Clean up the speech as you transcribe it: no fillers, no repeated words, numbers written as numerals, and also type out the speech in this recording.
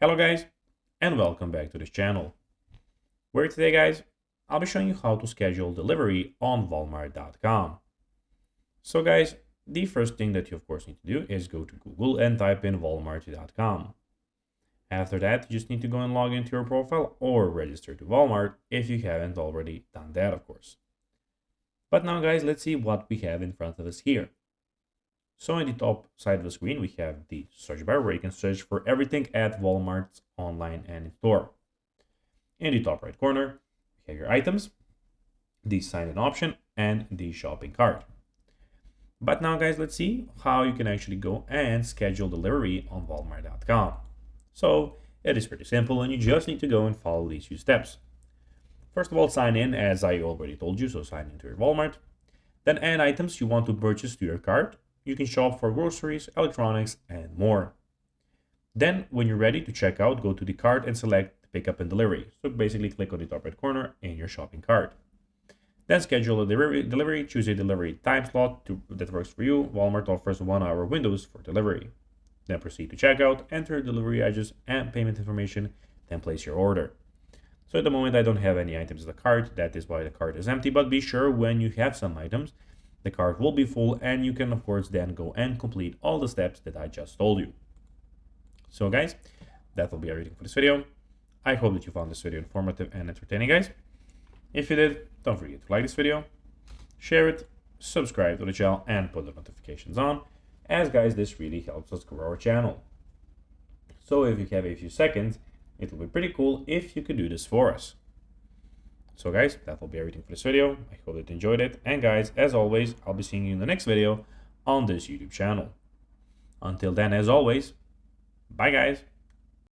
Hello guys, and welcome back to this channel, where today guys, I'll be showing you how to schedule delivery on Walmart.com. So guys, the first thing that you of course need to do is go to Google and type in Walmart.com. After that, you just need to go and log into your profile or register to Walmart if you haven't already done that of course. But now guys, let's see what we have in front of us here. So in the top side of the screen, we have the search bar where you can search for everything at Walmart's online and in store. In the top right corner, you have your items, the sign-in option, and the shopping cart. But now guys, let's see how you can actually go and schedule delivery on Walmart.com. So it is pretty simple and you just need to go and follow these few steps. First of all, sign in as I already told you, so sign into your Walmart. Then add items you want to purchase to your cart. You can shop for groceries, electronics, and more. Then, when you're ready to check out, go to the cart and select Pickup and Delivery. So basically click on the top right corner in your shopping cart. Then schedule a delivery, choose a delivery time slot that works for you. Walmart offers 1-hour windows for delivery. Then proceed to checkout, enter delivery address and payment information, then place your order. So at the moment I don't have any items in the cart, that is why the cart is empty, but be sure when you have some items, the cart will be full and you can of course then go and complete all the steps that I just told you. So guys, that will be everything for this video. I hope that you found this video informative and entertaining guys. If you did, don't forget to like this video, share it, subscribe to the channel and put the notifications on, as guys this really helps us grow our channel. So if you have a few seconds, it will be pretty cool if you could do this for us. So guys, that will be everything for this video. I hope that you enjoyed it. And guys, as always, I'll be seeing you in the next video on this YouTube channel. Until then, as always, bye guys.